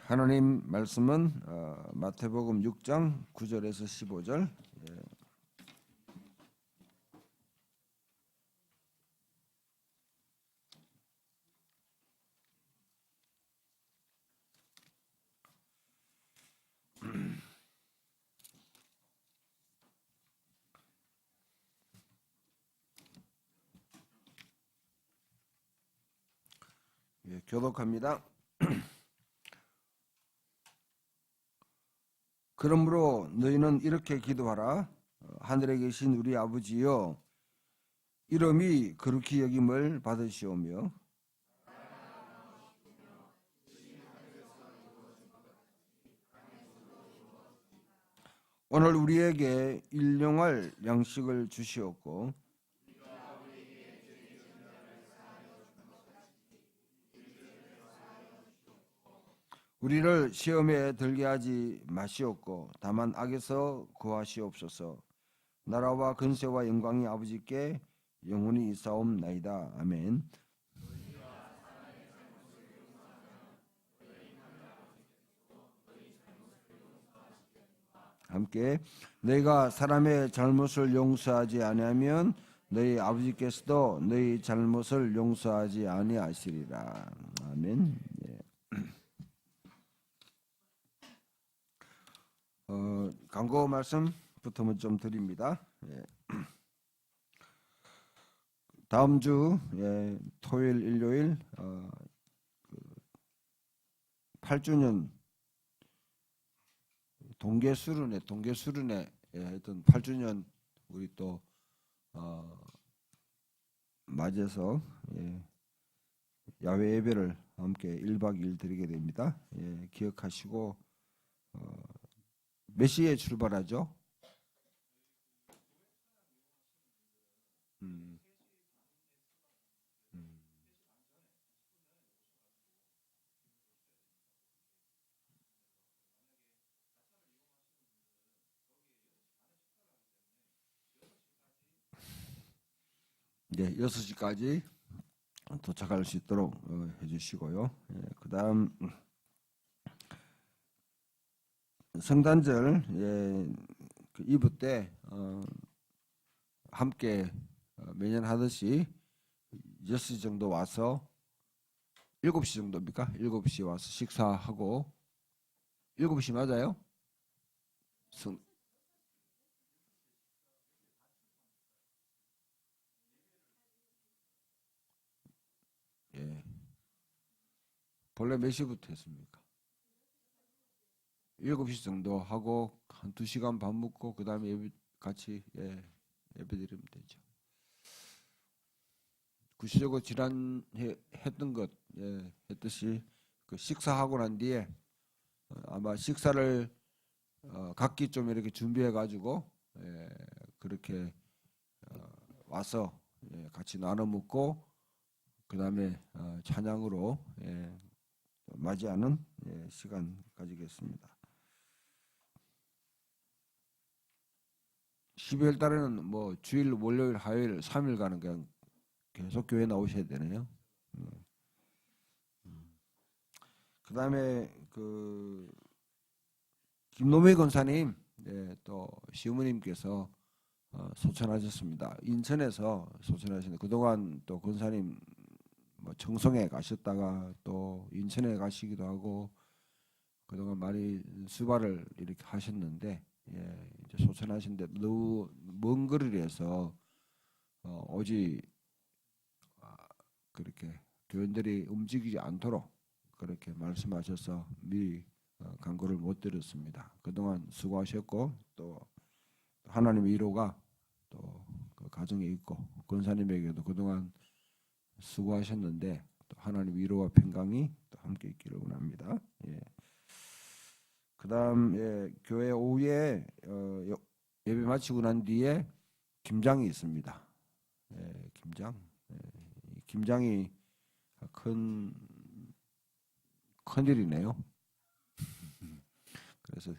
하나님 말씀은 마태복음 6장 9절에서 15절. 교독합니다. 그러므로 너희는 이렇게 기도하라. 하늘에 계신 우리 아버지여, 이름이 거룩히 여김을 받으시오며 오늘 우리에게 일용할 양식을 주시옵고 우리를 시험에 들게 하지 마시옵고 다만 악에서 구하시옵소서. 나라와 근세와 영광이 아버지께 영원히 있사옵나이다. 아멘. 함께 너희가 사람의 잘못을 용서하지 아니하면 너희 아버지께서도 너희 잘못을 용서하지 아니하시리라. 아멘. 광고 말씀부터 좀 드립니다. 다음 주 토요일, 일요일 8주년 동계수련회 했던 8주년 우리 또 맞아서 야외 예배를 함께 1박 2일 드리게 됩니다. 기억하시고 몇 시에 출발하죠? 네, 6시까지 도착할 수 있도록 해주시고요. 그 다음 성단절 2부 때 함께 매년 하듯이 6시 정도 와서 7시 정도입니까? 7시 와서 식사하고 7시 맞아요? 본래 몇 시부터 했습니까? 7시 정도 하고 한 2시간 밥 먹고 그 다음에 같이 예배 드리면 되죠. 구체적으로 지난해 했던 것 했듯이 그 식사하고 난 뒤에 아마 식사를 각기 좀 이렇게 준비해 가지고 그렇게 와서 같이 나눠 먹고 그 다음에 찬양으로 맞이하는 시간 가지겠습니다. 12월 달에는 뭐 주일, 월요일, 화요일 3일간은 그냥 계속 교회 나오셔야 되네요. 그 다음에 그 김노미 권사님 또 시어머님께서 소천하셨습니다. 인천에서 소천하셨는데 그동안 또 권사님 뭐 청송에 가셨다가 또 인천에 가시기도 하고 그동안 많이 수발을 이렇게 하셨는데 이제 소천하신데 너무 먼 거리에서 오지 그렇게 교인들이 움직이지 않도록 그렇게 말씀하셔서 미리 간구를 못 드렸습니다. 그동안 수고하셨고 또 하나님의 위로가 또 그 가정에 있고 권사님에게도 그동안 수고하셨는데 또 하나님 위로와 평강이 또 함께 있기를 원합니다. 그다음 교회 오후에 예배 마치고 난 뒤에 김장이 있습니다. 김장이 큰일이네요. 그래서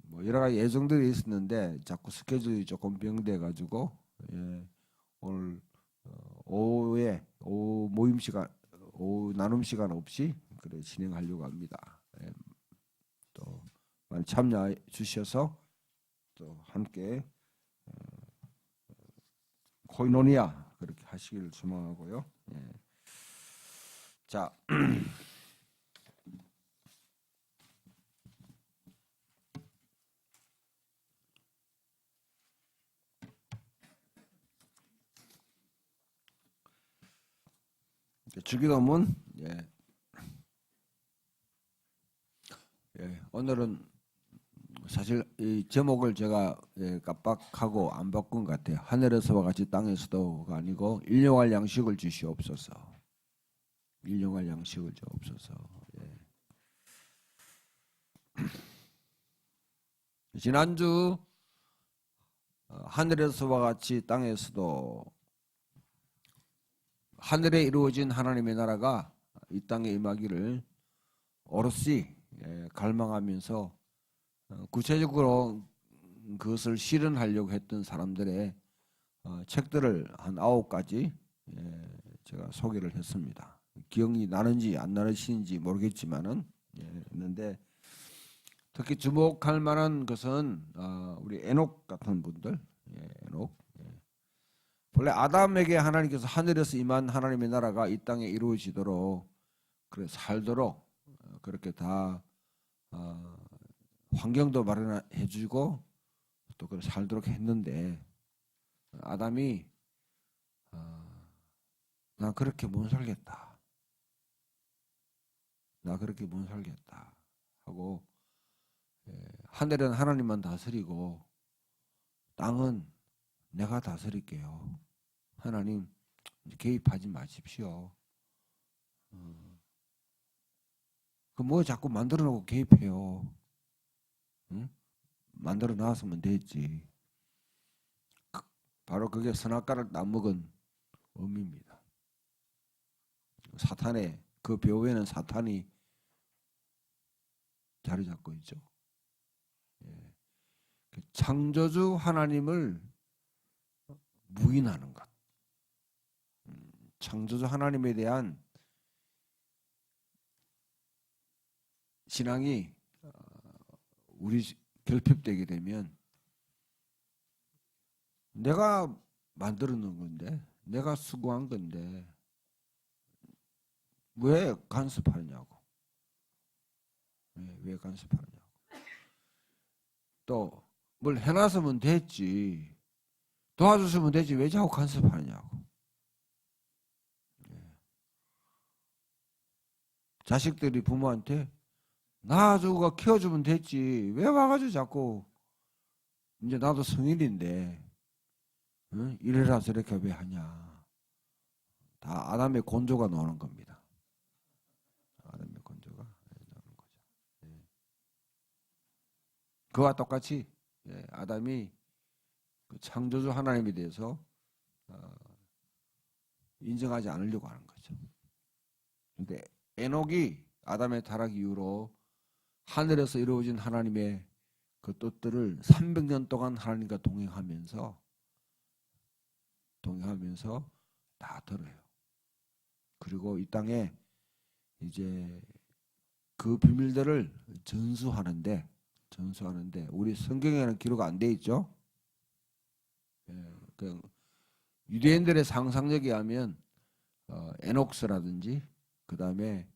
뭐 여러 가지 예정들이 있었는데 자꾸 스케줄이 조금 변경돼 가지고 오늘 오후 모임 시간, 오후 나눔 시간 없이 그래 진행하려고 합니다. 또 많이 참여해 주셔서 또 함께 코이노니아 그렇게 하시기를 소망하고요. 자, 주기도문 오늘은 사실 이 제목을 제가 깜빡하고 안 바꾼 것 같아요. 하늘에서와 같이 땅에서도가 아니고 일용할 양식을 주시옵소서. 일용할 양식을 주옵소서. 지난주 하늘에서와 같이 땅에서도 하늘에 이루어진 하나님의 나라가 이 땅에 임하기를 오롯이 갈망하면서 구체적으로 그것을 실현하려고 했던 사람들의 책들을 한 9가지 제가 소개를 했습니다. 기억이 나는지 안 나시는지 모르겠지만은 했는데 특히 주목할 만한 것은 우리 에녹 같은 분들, 에녹. 본래 아담에게 하나님께서 하늘에서 임한 하나님의 나라가 이 땅에 이루어지도록 그래 살도록 그렇게 다 환경도 마련해 주고 또 그렇게 살도록 했는데 아담이 나 그렇게 못 살겠다. 나 그렇게 못 살겠다 하고 하늘은 하나님만 다스리고 땅은 내가 다스릴게요. 하나님 개입하지 마십시오. 그 뭐 자꾸 만들어 놓고 개입해요. 응? 만들어 놨으면 됐지. 바로 그게 선악과를 따먹은 의미입니다. 사탄의 그 벼에는 사탄이 자리 잡고 있죠. 창조주 하나님을 부인하는 것. 창조주 하나님에 대한 신앙이 우리 결핍되게 되면 내가 만들어 놓은 건데 내가 수고한 건데 왜 간섭하느냐고. 왜 간섭하느냐고. 또 뭘 해놨으면 됐지. 도와줬으면 되지. 왜 자꾸 간섭하느냐고. 자식들이 부모한테 낳아주고 키워주면 됐지. 왜 와가지고 자꾸 이제 나도 성인인데 응? 이래라 저렇게 왜 하냐. 다 아담의 건조가 나오는 겁니다. 아담의 건조가 나오는 거죠. 그와 똑같이 아담이 그 창조주 하나님에 대해서 인정하지 않으려고 하는 거죠. 근데 에녹이 아담의 타락 이후로 하늘에서 이루어진 하나님의 그 뜻들을 300년 동안 하나님과 동행하면서 다 들어요. 그리고 이 땅에 이제 그 비밀들을 전수하는데 우리 성경에는 기록 안 돼 있죠. 그 유대인들의 상상력에 하면 에녹스라든지 그 다음에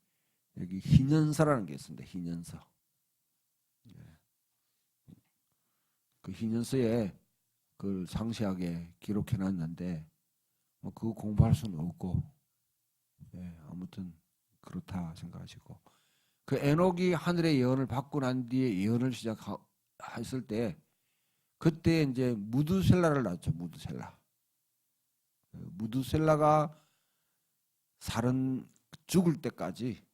여기 희년서라는 게 있습니다. 희년서. 그 희년서에 그걸 상세하게 기록해놨는데 뭐 그거 공부할 수는 없고 아무튼 그렇다 생각하시고 그 에녹이 하늘의 예언을 받고 난 뒤에 예언을 시작했을 때 그때 이제 무드셀라를 낳았죠. 무드셀라가 죽을 때까지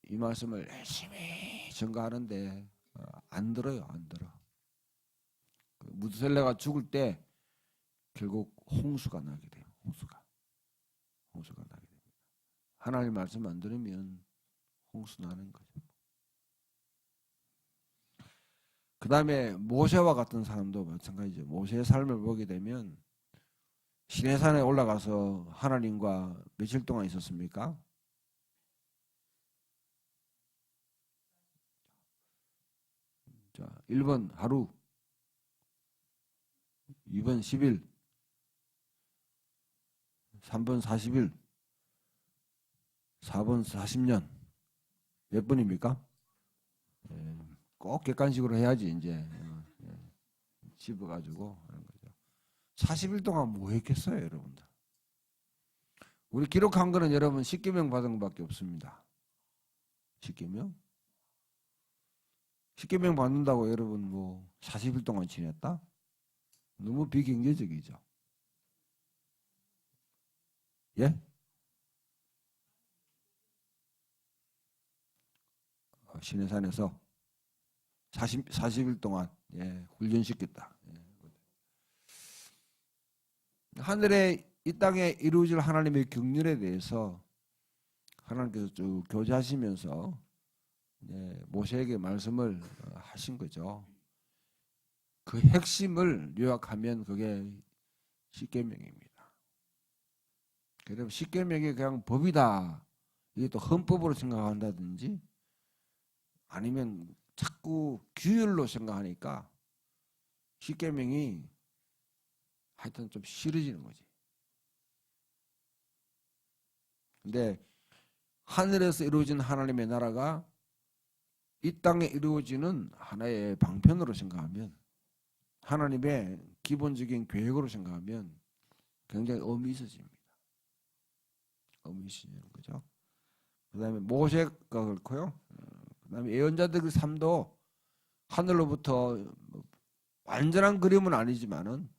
이 말씀을 열심히 전가하는데 안 들어요. 안 들어. 무드셀라가 죽을 때 결국 홍수가 나게 돼요. 홍수가 나게 됩니다. 하나님 말씀 안 들으면 홍수 나는 거죠. 그 다음에 모세와 같은 사람도 마찬가지죠. 모세의 삶을 보게 되면 시내산에 올라가서 하나님과 며칠 동안 있었습니까? 자, 1번 하루, 2번 10일, 3번 40일, 4번 40년. 몇 번입니까? 꼭 객관식으로 해야지 이제 집어가지고 하는 거죠. 40일 동안 뭐 했겠어요, 여러분들? 우리 기록한 거는 여러분 십계명 받은 것밖에 없습니다. 십계명? 십계명 받는다고 여러분 뭐 40일 동안 지냈다? 너무 비경제적이죠. 예? 시내산에서 40일 동안 훈련시켰다. 하늘에 이 땅에 이루어질 하나님의 경륜에 대해서 하나님께서 쭉 교제하시면서 모세에게 말씀을 하신 거죠. 그 핵심을 요약하면 그게 십계명입니다. 그럼 십계명이 그냥 법이다. 이게 또 헌법으로 생각한다든지 아니면 자꾸 규율로 생각하니까 십계명이 하여튼 좀 싫어지는 거지. 근데 하늘에서 이루어진 하나님의 나라가 이 땅에 이루어지는 하나의 방편으로 생각하면 하나님의 기본적인 계획으로 생각하면 굉장히 의미 있어집니다. 의미 있어지는 거죠. 그 다음에 모세가 그렇고요. 그 다음에 예언자들의 삶도 하늘로부터 완전한 그림은 아니지만은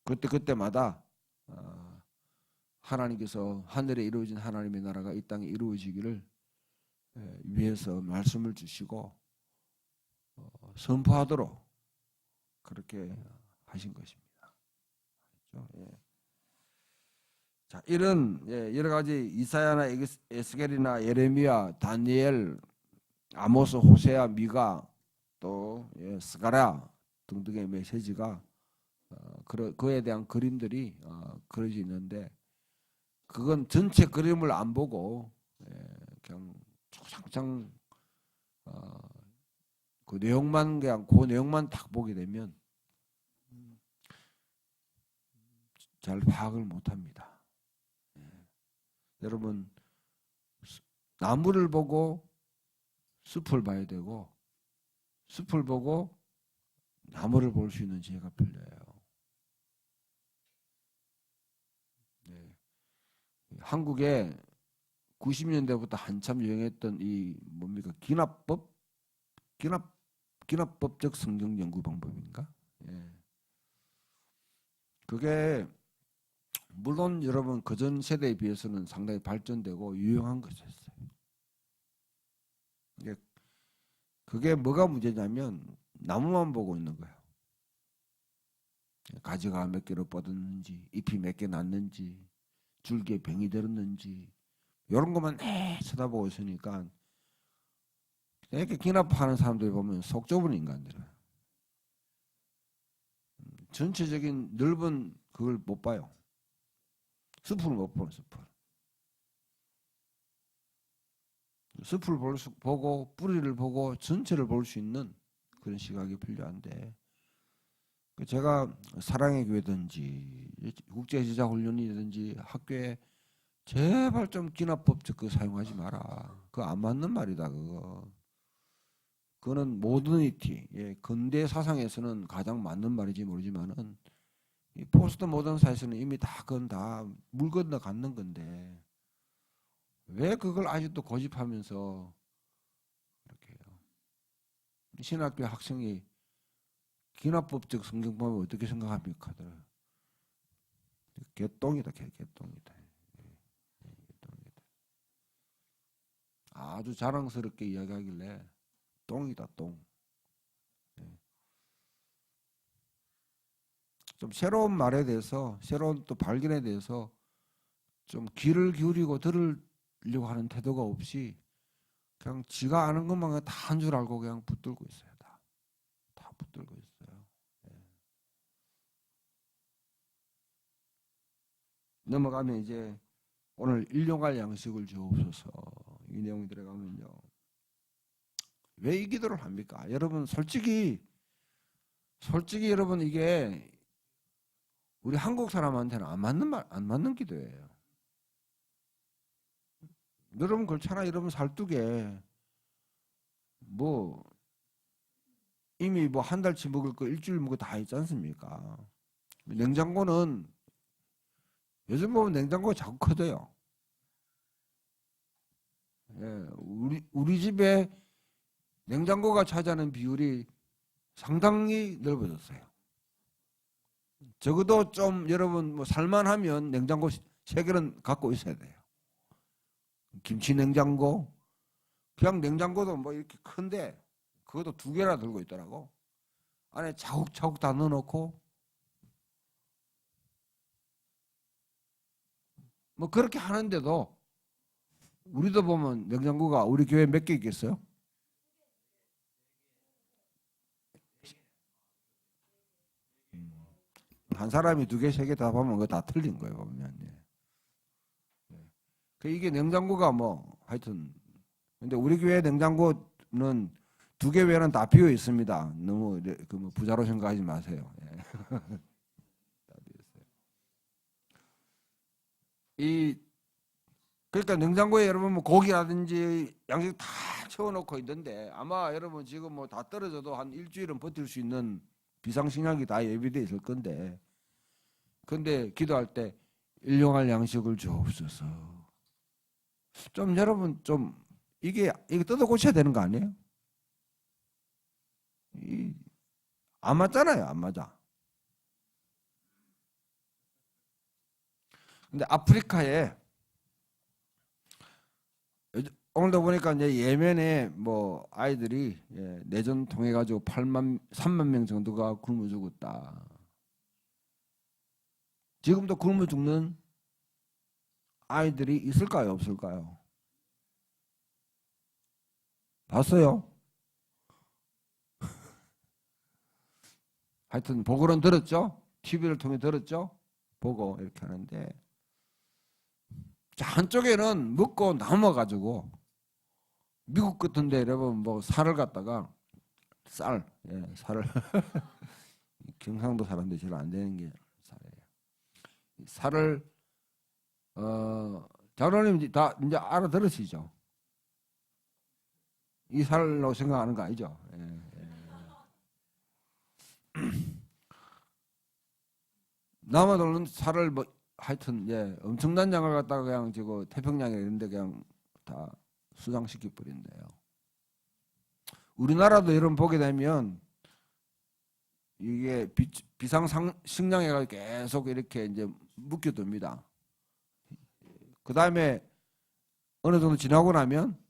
그때마다 하나님께서 하늘에 이루어진 하나님의 나라가 이 땅에 이루어지기를 위해서 말씀을 주시고 선포하도록 그렇게 하신 것입니다. 그렇죠? 자, 이런 여러 가지 이사야나 에스겔이나 예레미야, 다니엘, 아모스, 호세아, 미가 또 스가랴 등등의 메시지가 그에 대한 그림들이 그려져 있는데 그건 전체 그림을 안 보고 그냥 초장장 그 내용만 그냥 그 내용만 딱 보게 되면 잘 파악을 못합니다. 여러분 나무를 보고 숲을 봐야 되고 숲을 보고 나무를 볼 수 있는 지혜가 필요해요. 한국에 90년대부터 한참 유행했던 이 뭡니까 기납법적 성경 연구 방법인가? 그게 물론 여러분 그전 세대에 비해서는 상당히 발전되고 유용한 것이었어요. 그게 뭐가 문제냐면 나무만 보고 있는 거예요. 가지가 몇 개로 뻗었는지, 잎이 몇 개 났는지, 줄기에 병이 들었는지 이런 것만 쳐다보고 있으니까 이렇게 기납하는 사람들 보면 속 좁은 인간들은 전체적인 넓은 그걸 못 봐요. 숲을 못 보는 숲을 보고 뿌리를 보고 전체를 볼 수 있는 그런 시각이 필요한데 제가 사랑의 교회든지 국제지자훈련이든지 학교에 제발 좀 기납법적 그거 사용하지 마라. 그거 안 맞는 말이다. 그거는 모더니티, 근대 사상에서는 가장 맞는 말인지 모르지만은 이 포스트 모던 사회에서는 이미 그건 다 물 건너 갔는 건데 왜 그걸 아직도 고집하면서 그렇게 해요. 신학교 학생이 기납법적 성경법을 어떻게 생각합니까? 개똥이다, 개똥이다. 아주 자랑스럽게 이야기하길래 똥이다, 똥. 좀 새로운 말에 대해서, 새로운 또 발견에 대해서 좀 귀를 기울이고 들으려고 하는 태도가 없이 그냥 지가 아는 것만 다 한 줄 알고 그냥 붙들고 있어요. 다 붙들고 있어요. 넘어가면 이제 오늘 일용할 양식을 주옵소서 이 내용이 들어가면요. 왜 이 기도를 합니까? 여러분 솔직히 여러분 이게 우리 한국 사람한테는 안 맞는 기도예요. 여러분 그렇잖아. 여러분 살뚝에 뭐 이미 뭐 한 달치 먹을 거 일주일 먹을 거 다 있지 않습니까? 냉장고는 요즘 보면 냉장고가 자꾸 커져요. 예, 우리 집에 냉장고가 차지하는 비율이 상당히 넓어졌어요. 적어도 좀 여러분 뭐 살만하면 냉장고 3개는 갖고 있어야 돼요. 김치 냉장고, 그냥 냉장고도 뭐 이렇게 큰데 그것도 2개나 들고 있더라고. 안에 차곡차곡 다 넣어놓고 뭐 그렇게 하는데도 우리도 보면 냉장고가 우리 교회 몇 개 있겠어요? 한 사람이 2개, 3개 다 보면 그거 다 틀린 거예요, 보면. 그 이게 냉장고가 뭐 하여튼 근데 우리 교회 냉장고는 2개 외에는 다 비어 있습니다. 너무 그 뭐 부자로 생각하지 마세요. 예. 다 비어 있어요. 이 그러니까 냉장고에 여러분 뭐 고기라든지 양식 다 채워놓고 있는데 아마 여러분 지금 뭐 다 떨어져도 한 일주일은 버틸 수 있는 비상식량이 다 예비돼 있을 건데 근데 기도할 때 일용할 양식을 주옵소서. 좀 여러분 좀 이게 뜯어 고쳐야 되는 거 아니에요? 안 맞잖아요, 안 맞아. 근데 아프리카에 오늘도 보니까 이제 예멘에 뭐 아이들이 내전 통해 가지고 3만 명 정도가 굶어 죽었다. 지금도 굶어 죽는 아이들이 있을까요, 없을까요? 봤어요? 하여튼 보고는 들었죠? TV를 통해 들었죠? 보고 이렇게 하는데 자, 한쪽에는 먹고 남아가지고 미국 같은데 여러분 뭐 살을 갖다가 살을 경상도 사람들이 제일 안 되는 게 살이에요. 살을 장로님 다 이제 알아들으시죠? 이 살로 생각하는 거 아니죠? 예. 남아도는 살을 뭐 하여튼 엄청난 양을 갖다가 그냥 지금 태평양에 있는데 그냥 다 수장시켜 버린대요. 우리나라도 이런 보게 되면 이게 비상 식량에 계속 이렇게 이제 묶여둡니다. 그 다음에 어느 정도 지나고 나면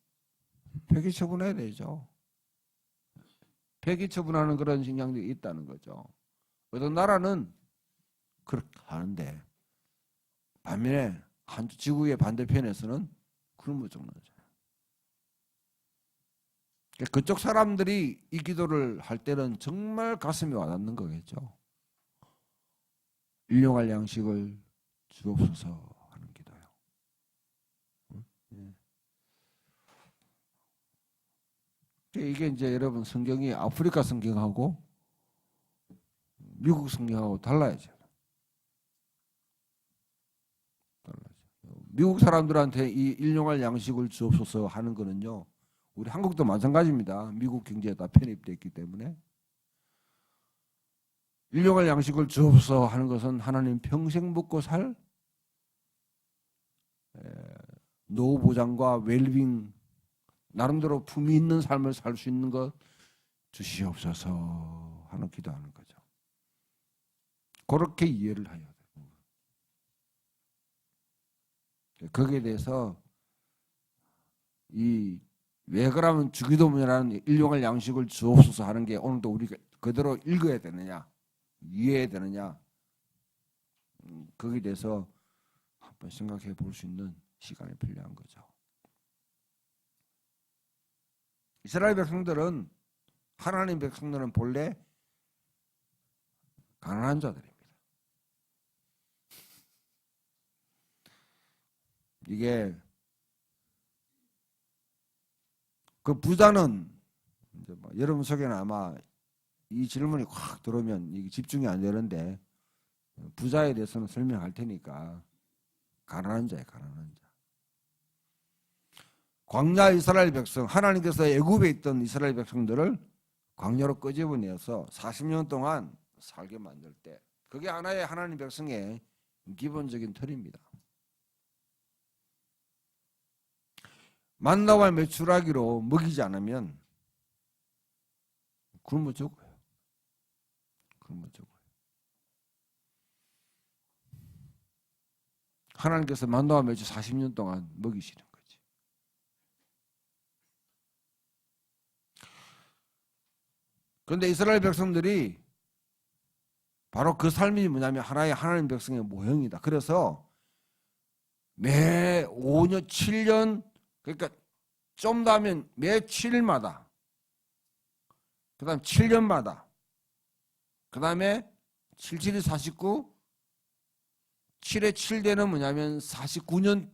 폐기 처분해야 되죠. 폐기 처분하는 그런 식량들이 있다는 거죠. 어떤 나라는 그렇게 하는데 반면에 한 지구의 반대편에서는 굶어 죽는 거죠. 그쪽 사람들이 이 기도를 할 때는 정말 가슴이 와닿는 거겠죠. 일용할 양식을 주옵소서 하는 기도요. 이게 이제 여러분 성경이 아프리카 성경하고 미국 성경하고 달라야죠. 미국 사람들한테 이 일용할 양식을 주옵소서 하는 거는요. 우리 한국도 마찬가지입니다. 미국 경제에 다 편입되어 있기 때문에 일용할 양식을 주옵소서 하는 것은 하나님 평생 먹고 살 노후 보장과 웰빙 나름대로 품위 있는 삶을 살 수 있는 것 주시옵소서 하는 기도하는 거죠. 그렇게 이해를 해야 돼요. 거기에 대해서 왜 그러면 주기도문이라는 일용할 양식을 주옵소서 하는 게 오늘도 우리가 그대로 읽어야 되느냐 이해해야 되느냐 거기에 대해서 한번 생각해 볼 수 있는 시간이 필요한 거죠. 이스라엘 백성들은 하나님 백성들은 본래 가난한 자들입니다. 이게 그 부자는 이제 뭐 여러분 속에는 아마 이 질문이 확 들어오면 이게 집중이 안 되는데 부자에 대해서는 설명할 테니까 가난한 자예요. 가난한 자. 광야 이스라엘 백성 하나님께서 애굽에 있던 이스라엘 백성들을 광야로 끄집어내서 40년 동안 살게 만들 때 그게 하나의 하나님 백성의 기본적인 틀입니다. 만나와 메추라기로 먹이지 않으면 굶어 죽어요. 굶어 죽어요. 하나님께서 만나와 메추 40년 동안 먹이시는 거지. 그런데 이스라엘 백성들이 바로 그 삶이 뭐냐면 하나의 하나님 백성의 모형이다. 그래서 매 5년, 7년 그러니까 좀 더 하면 매 7일마다 그 다음 7년마다 그 다음에 77이 49 7에 7대는 뭐냐면 49년째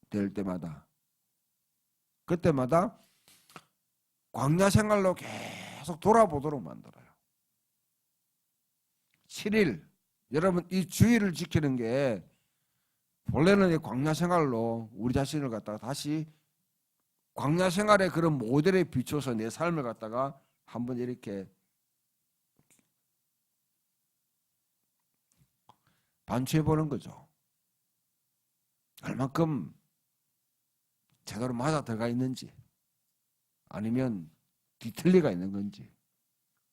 될 때마다 그때마다 광야 생활로 계속 돌아보도록 만들어요. 7일 여러분 이 주일을 지키는 게 원래는 광야 생활로 우리 자신을 갖다가 다시 광야 생활의 그런 모델에 비춰서 내 삶을 갖다가 한번 이렇게 반추해 보는 거죠. 얼만큼 제대로 맞아 들어가 있는지 아니면 뒤틀리가 있는 건지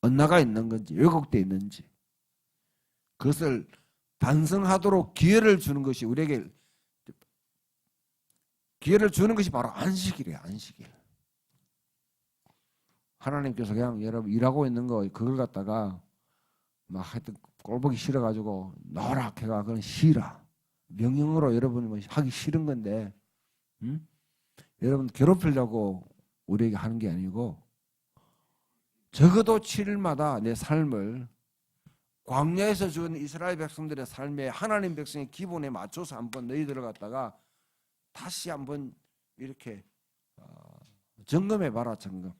엇나가 있는 건지 왜곡되어 있는지 그것을 반성하도록 기회를 주는 것이 우리에게 기회를 주는 것이 바로 안식일이에요. 안식일. 하나님께서 그냥 여러분 일하고 있는 거 그걸 갖다가 막 하여튼 꼴보기 싫어가지고 너라 해가 그건 싫어. 명령으로 여러분이 하기 싫은 건데 여러분 괴롭히려고 우리에게 하는 게 아니고 적어도 7일마다 내 삶을 광야에서 준 이스라엘 백성들의 삶에 하나님 백성의 기본에 맞춰서 한번 너희들을 갖다가 다시 한번 이렇게 점검해 봐라. 점검.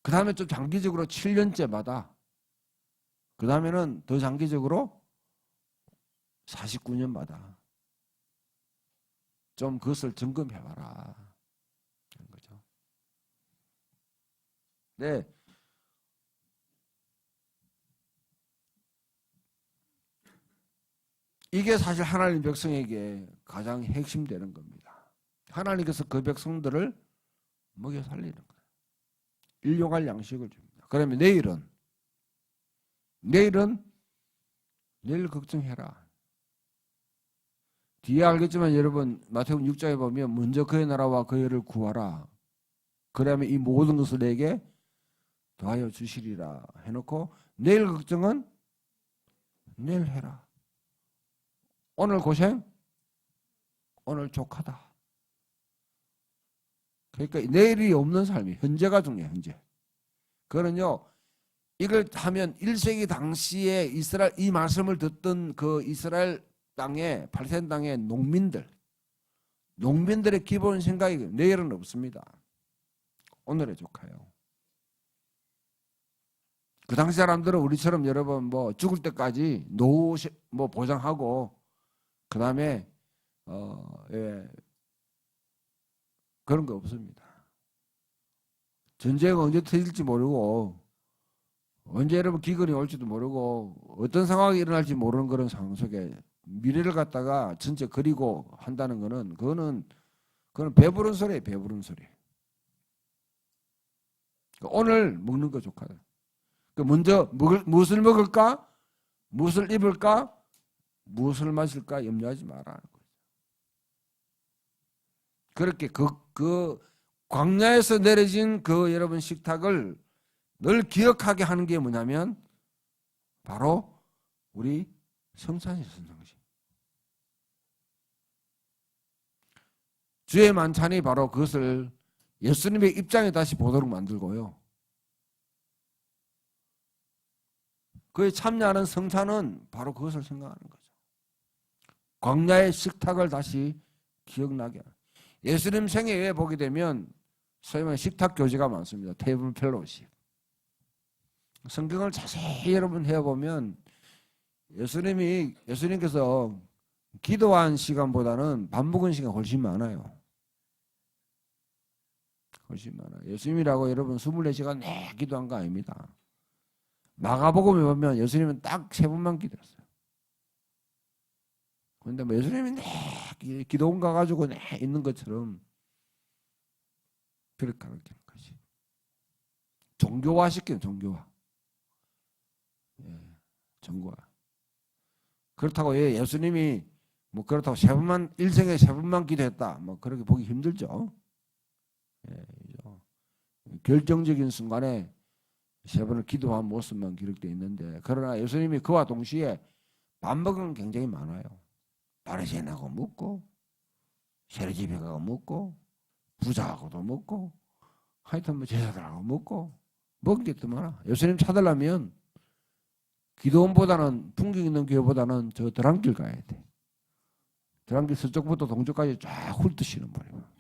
그 다음에 좀 장기적으로 7년째마다 그 다음에는 더 장기적으로 49년마다 좀 그것을 점검해 봐라. 그런 거죠. 네. 이게 사실 하나님 백성에게 가장 핵심되는 겁니다. 하나님께서 그 백성들을 먹여 살리는 거예요. 일용할 양식을 줍니다. 그러면 내일 걱정해라. 뒤에 알겠지만 여러분 마태복음 6장에 보면 먼저 그의 나라와 그의 의를 구하라. 그러면 이 모든 것을 내게 더하여 주시리라 해놓고 내일 걱정은 내일 해라. 오늘 고생? 오늘 족하다. 그러니까 내일이 없는 삶이 현재가 중요해요. 현재. 그거는요. 이걸 하면 1세기 당시에 이스라엘 이 말씀을 듣던 그 이스라엘 땅에 팔레스타인 땅의 농민들의 기본 생각이 내일은 없습니다. 오늘에 족해요. 그 당시 사람들은 우리처럼 여러분 뭐 죽을 때까지 노후 뭐 보장하고 그 다음에 그런 거 없습니다. 전쟁은 언제 터질지 모르고 언제 여러분 기근이 올지도 모르고 어떤 상황이 일어날지 모르는 그런 상황 속에 미래를 갖다가 전체 그리고 한다는 거는 그거는 배부른 소리예요. 배부른 소리. 오늘 먹는 거 좋거든. 먼저 무엇을 먹을까? 무엇을 입을까? 무엇을 마실까? 염려하지 말라는 거죠. 그렇게 그 광야에서 내려진 그 여러분 식탁을 늘 기억하게 하는 게 뭐냐면 바로 우리 성찬이 성식. 주의 만찬이 바로 그것을 예수님의 입장에 다시 보도록 만들고요. 그에 참여하는 성찬은 바로 그것을 생각하는 거죠. 광야의 식탁을 다시 기억나게 하는. 예수님 생애에 보게 되면 소위 말하는 식탁 교제가 많습니다. 테이블 펠로십. 성경을 자세히 여러분 해보면 예수님께서 기도한 시간보다는 밥 먹은 시간 훨씬 많아요. 훨씬 많아요. 예수님이라고 여러분 24시간 내 기도한 거 아닙니다. 마가복음에 보면 예수님은 딱 3번만 기도했어요. 그런데 뭐 예수님이 내 기도원 가가지고 내 있는 것처럼 그렇게 가르치는 거지. 종교화 시키는 종교화. 예, 종교화. 그렇다고 예수님이 뭐 그렇다고 일생에 3번만 기도했다. 뭐 그렇게 보기 힘들죠. 예, 결정적인 순간에 3번을 기도한 모습만 기록되어 있는데, 그러나 예수님이 그와 동시에 밥 먹은 건 굉장히 많아요. 바리새인하고 먹고, 세리집에 가고 먹고, 부자하고도 먹고, 하여튼 뭐 제자들하고 먹고, 먹은 게 더 많아. 예수님 찾으려면 기도원보다는, 풍경 있는 교회보다는 저 드랑길 가야 돼. 드랑길 서쪽부터 동쪽까지 쫙 훑으시는 분이에요.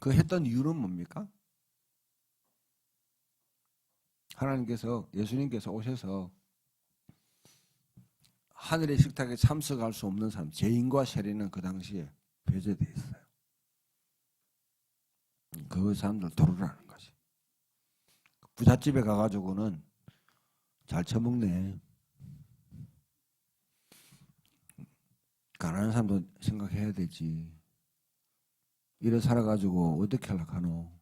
그 했던 이유는 뭡니까? 예수님께서 오셔서 하늘의 식탁에 참석할 수 없는 사람, 죄인과 세리는 그 당시에 배제되어 있어요. 그 사람들 도르라는 거지. 부잣집에 가가지고는 잘 처먹네. 가난한 사람도 생각해야 되지. 이래 살아가지고 어떻게 하려고 하노.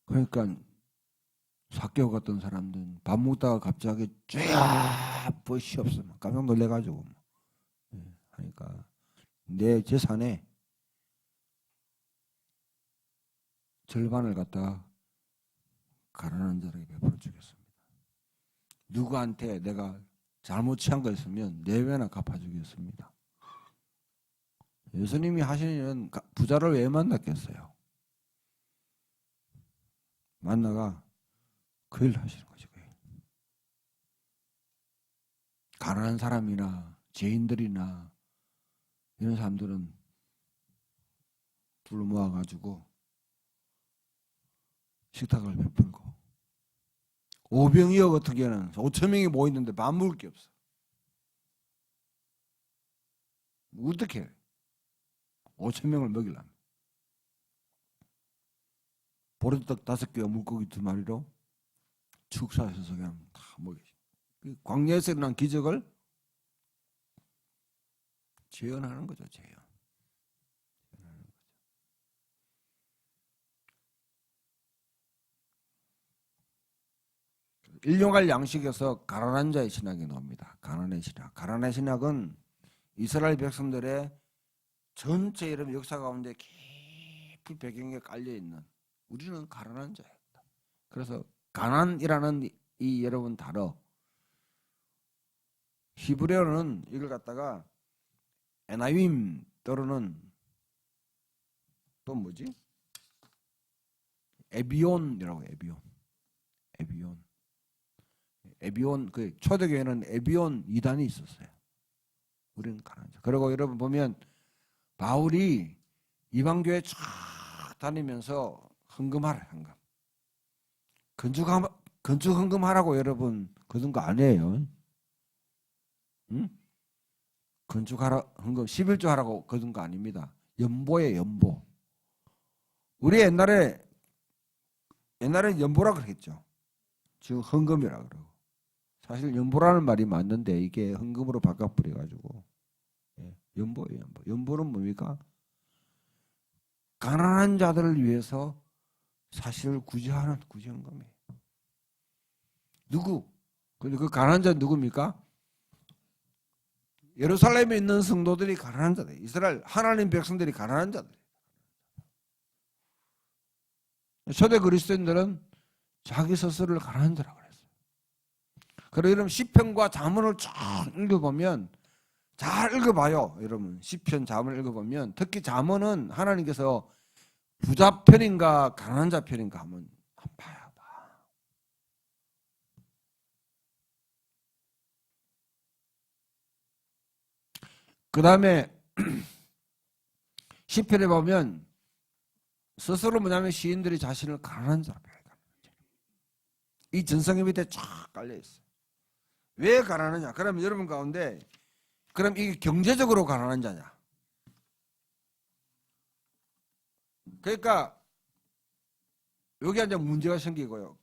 그러니까 사개오 같은 사람들은 밥 먹다가 갑자기 쫙 벗이 없어. 깜짝 놀래가지고 하니까 내 재산에 절반을 갖다가 가난한 자에게 베풀어 주겠습니다. 누구한테 내가 잘못 취한 거 있으면 4배나 갚아주겠습니다. 예수님이 하시는 일은 부자를 왜 만났겠어요? 만나가 그 일 하시는 거죠. 가난한 사람이나 죄인들이나 이런 사람들은 불러 모아가지고 식탁을 베풀고, 오병이어 같은 경우는 5,000명이 모였는데 밥 먹을 게 없어. 어떻게 해? 5,000명을 먹이려면 보리떡 5개와 물고기 2마리로 축사하셔서 그냥 다 먹이죠. 광야에서 일어난 기적을 재현하는 거죠. 재현. 일용할 양식에서 가난한 자의 신학이 나옵니다. 가난의 신학. 가난의 신학은 이스라엘 백성들의 전체 이런 역사 가운데 깊이 배경에 깔려있는, 우리는 가난한 자였다. 그래서 가난이라는 이 여러분 단어, 히브리어는 이걸 갖다가 에나임 또는 또 뭐지? 에비온이라고. 에비온, 그 초대교회는 에비온 이단이 있었어요. 우리는 가난한 자. 그리고 여러분 보면 바울이 이방교회 쫙 다니면서 헌금하래. 건축 헌금하라고 여러분 그런 거 아니에요. 응? 건축하라 헌금 11조 하라고 그런 거 아닙니다. 연보예요. 연보. 우리 옛날에 연보라 그랬죠. 지금 헌금이라 그러고. 사실 연보라는 말이 맞는데 이게 헌금으로 바꿔버려가지고 연보예요. 연보. 연보는 뭡니까? 가난한 자들을 위해서 사실을 구제하는 구제헌금이에요. 누구? 근데 그 가난한 자는 누굽니까? 예루살렘에 있는 성도들이 가난한 자들, 이스라엘 하나님 백성들이 가난한 자들. 초대 그리스도인들은 자기 스스로를 가난한 자라고 그랬어요. 그래서 여러분 시편과 잠언을 쫙 읽어보면 잘 읽어봐요. 여러분 시편 잠언을 읽어보면 특히 잠언은 하나님께서 부자 편인가 가난한 자 편인가 한번 봐야 봐. 그 다음에 시편에 보면 스스로 뭐냐면 시인들이 자신을 가난한 자로 표현합니다. 이 전성기 밑에 쫙 깔려 있어요. 왜 가난하냐? 그러면 여러분 가운데 그럼 이게 경제적으로 가난한 자냐? 그러니까 여기 이제 문제가 생기고요.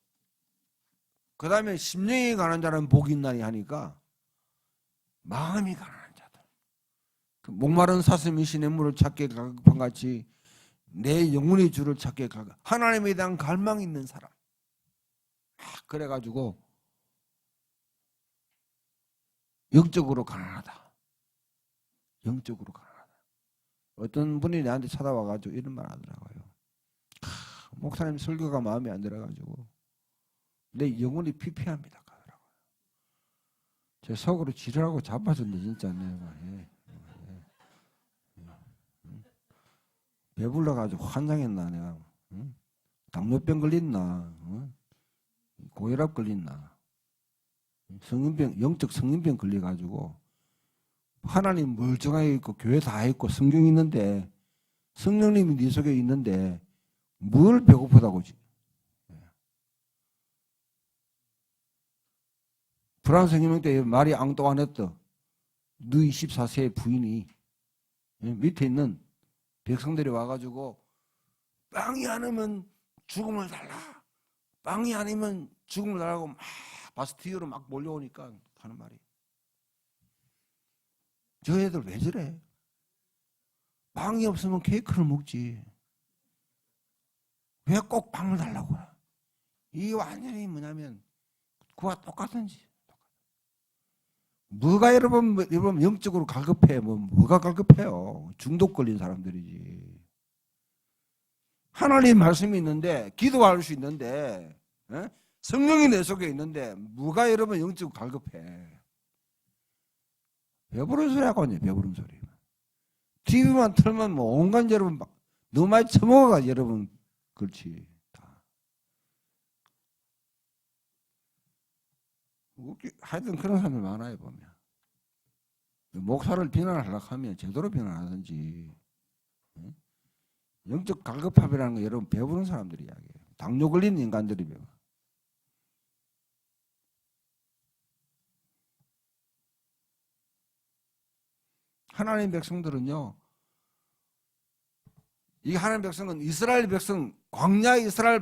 그 다음에 심령이 가난한 자는 복이 있나니 하니까 마음이 가난한 자들. 그 목마른 사슴이 신의 물을 찾게 갈급한 같이 내 영혼의 주를 찾게 갈급. 하나님에 대한 갈망이 있는 사람. 그래가지고 영적으로 가난하다. 영적으로 가난하다. 어떤 분이 나한테 찾아와가지고 이런 말 하더라고요. 목사님 설교가 마음에 안 들어가지고 내 영혼이 피폐합니다. 하더라고요. 제 속으로 지랄하고 자빠졌네 진짜 내가. 배불러가지고 환장했나 내가. 당뇨병 걸렸나? 고혈압 걸렸나? 성인병, 영적 성인병 걸려가지고 하나님 멀쩡하게 있고 교회 다 있고 성경 있는데 성령님이 네 속에 있는데 뭘 배고프다고 지? 프랑스 혁명 때 마리 앙뚜아네트 누이 14세의 부인이 밑에 있는 백성들이 와가지고 빵이 아니면 죽음을 달라. 빵이 아니면 죽음을 달라고 막 바스티유로 막 몰려오니까 하는 말이 저 애들 왜 저래? 빵이 없으면 케이크를 먹지. 왜 꼭 빵을 달라고 그래? 이게 완전히 뭐냐면 그와 똑같은지. 뭐가 여러분 영적으로 갈급해? 뭐가 갈급해요? 중독 걸린 사람들이지. 하나님 말씀이 있는데 기도할 수 있는데 성령이 내 속에 있는데 뭐가 여러분 영적으로 갈급해? 배부른 소리 하고 있네. 배부른 소리. TV만 틀면 뭐 온갖 여러분 너무 많이 처먹어가 여러분 그렇지. 하여튼 그런 사람들 많아요 보면. 목사를 비난하려고 하면 제대로 비난하든지. 영적 갈급함이라는 거 여러분 배부른 사람들이 이야기해요. 당뇨 걸린 인간들이 배워. 하나님 백성들은요. 이 하나님 백성은 이스라엘 백성, 광야 이스라엘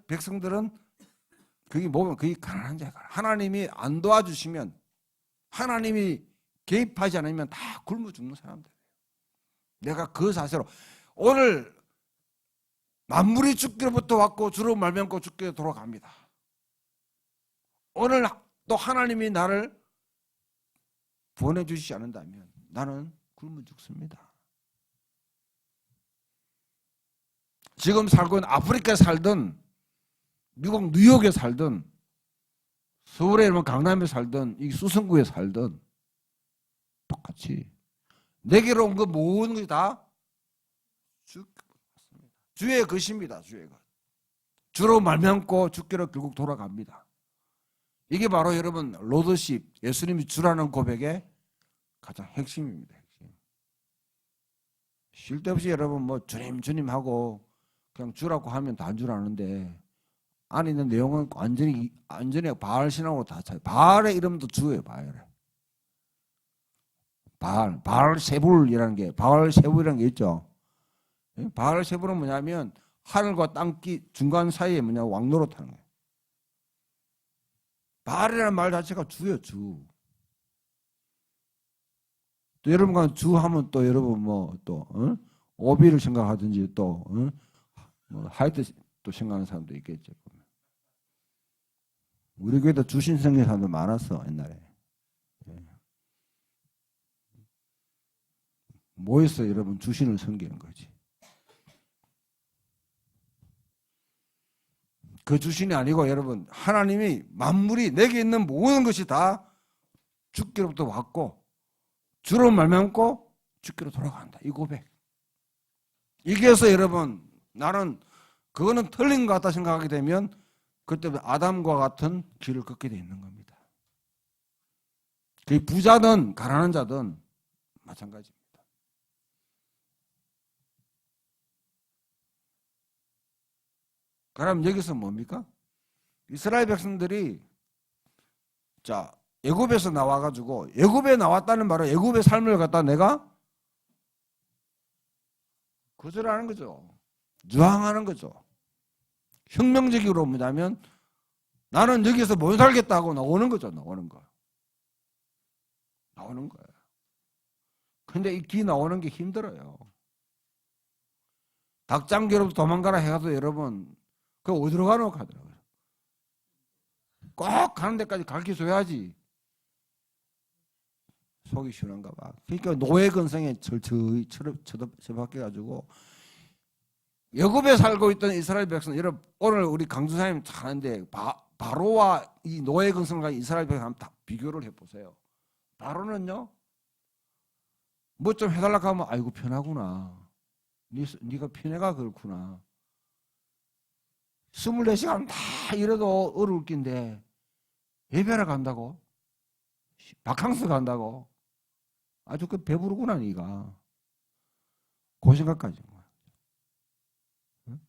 백성들은 그게 뭐면 그게 가난한 자가. 하나님이 안 도와주시면 하나님이 개입하지 않으면 다 굶어 죽는 사람들이에요. 내가 그 자세로 오늘 만물이 죽기로부터 왔고 주로 말미암고 죽기로 돌아갑니다. 오늘 또 하나님이 나를 보내주시지 않는다면 나는 굶어 죽습니다. 지금 살고 있는 아프리카에 살든 미국 뉴욕에 살든 서울에 강남에 살든 이 수성구에 살든 똑같이 내게로 온 그 모든 것이 다 주의 것입니다. 주의 것. 주로 말미암고 죽기로 결국 돌아갑니다. 이게 바로 여러분 로드십 예수님이 주라는 고백의 가장 핵심입니다. 핵심. 쉴 데 없이 여러분 뭐 주님 하고 그냥 주라고 하면 다 주라는데 안에 있는 내용은 완전히 바알 신앙으로 다 차요. 바알의 이름도 주예요. 바알세불이라는 게 바알세불이라는 게 있죠. 바알세불은 뭐냐면 하늘과 땅 중간 사이에 뭐냐 왕노릇하는 거예요. 바알이라는 말 자체가 주예요. 주. 또 여러분과 주 하면 또 여러분 뭐또 오비를 생각하든지 또 뭐 하여튼 또 생각하는 사람도 있겠죠. 우리 교회도 주신 성경 사람들 많았어 옛날에. 모여서 여러분 주신을 섬기는 거지. 그 주신이 아니고 여러분 하나님이 만물이 내게 있는 모든 것이 다 죽기로부터 왔고 주로 말미암고 죽기로 돌아간다. 이 고백. 이게서 여러분 나는 그거는 틀린 것 같다 생각하게 되면 그때 아담과 같은 길을 걷게 돼 있는 겁니다. 그 부자든 가난한 자든 마찬가지입니다. 그럼 여기서 뭡니까? 이스라엘 백성들이 자 애굽에서 나와가지고 애굽에 나왔다는 말은 애굽의 삶을 갖다 내가 거절하는 거죠. 저항하는 거죠. 혁명적으로 뭐냐면 나는 여기서 못 살겠다고 나오는 거죠. 나오는 거. 나오는 거예요. 근데 이 기 나오는 게 힘들어요. 닭장기로부터 도망가라 해가도 여러분 그 어디로 가노 하더라고요. 꼭 가는 데까지 가르쳐줘야지 속이 시원한가 봐. 그러니까 노예 근성에 처박혀가지고 애굽에 살고 있던 이스라엘 백성, 여러분 오늘 우리 강주사님 잘하는데 바로와 이 노예 근성과 이스라엘 백성 한번 다 비교를 해보세요. 바로는요 뭐 좀 해달라고 하면 아이고 편하구나. 네가 편해가 그렇구나. 24시간 다 이래도 어려울 낀데 예배를 간다고? 바캉스 간다고? 아주 그 배부르구나 네가. 그 생각까지. 응?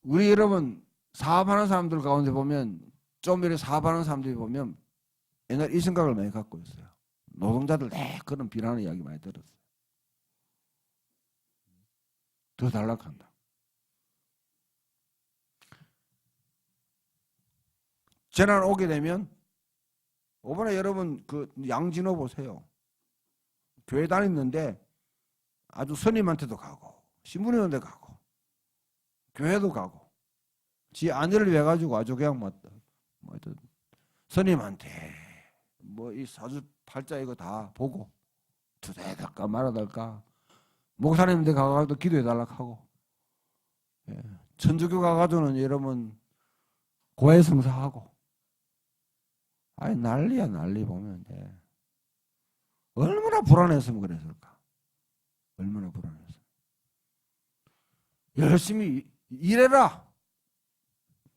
우리 여러분 사업하는 사람들 가운데 보면 좀 이렇게 사업하는 사람들이 보면 옛날 이 생각을 많이 갖고 있어요. 노동자들 그런 비난의 이야기 많이 들었어요. 더 단락한다. 재난 오게 되면 이번에 여러분 그 양진호 보세요. 교회 다니는데 아주 스님한테도 가고 신부님한테 가고 교회도 가고 지 아내를 위해 가지고 아주 그냥 뭐 스님한테 뭐 이 사주 팔자 이거 다 보고 투자해달까 말아달까 목사님한테 가가지고 기도해달라고 하고 예. 천주교 가가지고는 여러분 고해성사하고 아니 난리야 난리 보면 예. 얼마나 불안했으면 그랬을까. 얼마나 불안했어. 열심히 일해라.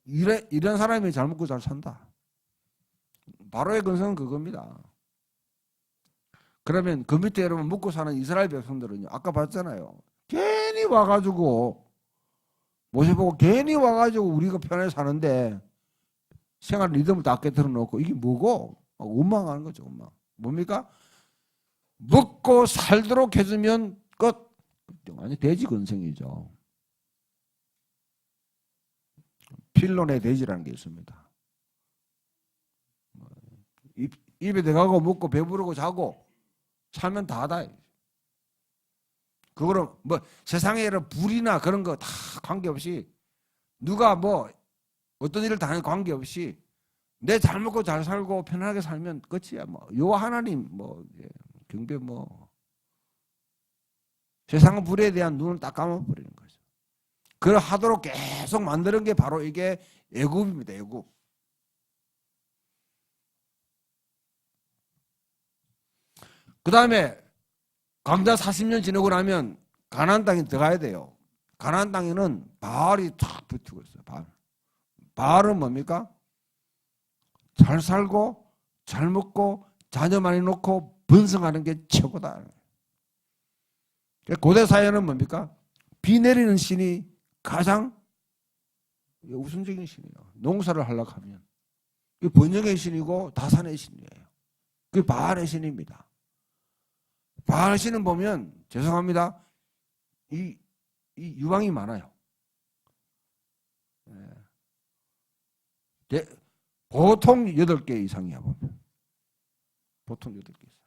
이런 사람이 잘 먹고 잘 산다. 바로의 근성은 그겁니다. 그러면 그 밑에 여러분 먹고 사는 이스라엘 백성들은요. 아까 봤잖아요. 괜히 와가지고 모세보고 괜히 와가지고 우리가 편하게 사는데 생활 리듬을 다 깨뜨려 놓고 이게 뭐고? 원망하는 거죠. 원망. 뭡니까? 먹고 살도록 해주면 끝. 완전 돼지 근성이죠. 필론의 돼지라는 게 있습니다. 입에 들어가고 먹고 배부르고 자고 살면 다다. 그거는 뭐 세상에 불이나 그런 거 다 관계없이 누가 뭐 어떤 일을 당해 관계없이 내 잘 먹고 잘 살고 편하게 살면 끝이야. 뭐 요 하나님 뭐 경배 뭐 세상 불에 대한 눈을 딱 감아버리는 거죠. 그걸 하도록 계속 만드는 게 바로 이게 애굽입니다. 애굽. 그 다음에 광야 40년 지나고 나면 가나안 땅에 들어가야 돼요. 가나안 땅에는 바알이 탁 붙고 있어요. 바알은 뭡니까? 잘 살고 잘 먹고 자녀 많이 놓고 번성하는 게 최고다. 고대 사회는 뭡니까? 비 내리는 신이 가장 우선적인 신이에요. 농사를 하려고 하면 그 번영의 신이고 다산의 신이에요. 그 바알의 신입니다. 바알 신은 보면 죄송합니다. 이 유황이 많아요. 보통 8개 이상이야 보면. 보통 8개 이상.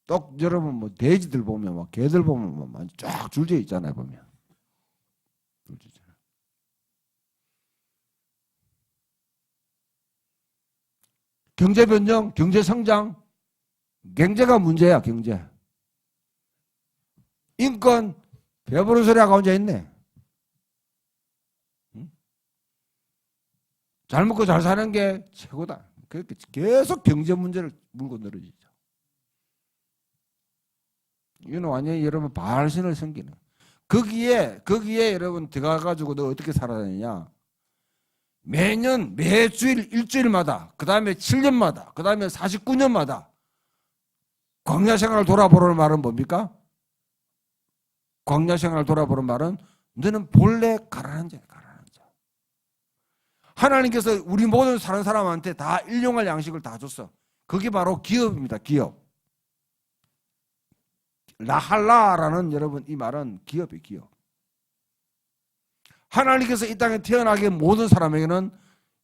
똑 여러분 뭐 돼지들 보면 막 개들 보면 막 쫙 줄져 있잖아요 보면. 줄져 있잖아요. 경제 변경, 경제 성장, 경제가 문제야 경제. 인권, 배부른 소리하고 혼자 있네. 응? 잘 먹고 잘 사는 게 최고다. 그렇게 계속 경제 문제를 물고 늘어지죠. 이거는 완전히 여러분 발신을 섬기는. 거기에 여러분 들어가가지고 너 어떻게 살아다니냐? 매년 매주일 일주일마다 그 다음에 7년마다 그 다음에 49년마다 광야 생활을 돌아보라는 말은 뭡니까? 광야 생활을 돌아보는 말은 너는 본래 가난한 자야. 가난한 자. 하나님께서 우리 모든 사는 사람한테 다 일용할 양식을 다 줬어. 그게 바로 기업입니다. 기업. 라할라라는 여러분 이 말은 기업이 기업. 하나님께서 이 땅에 태어나게 모든 사람에게는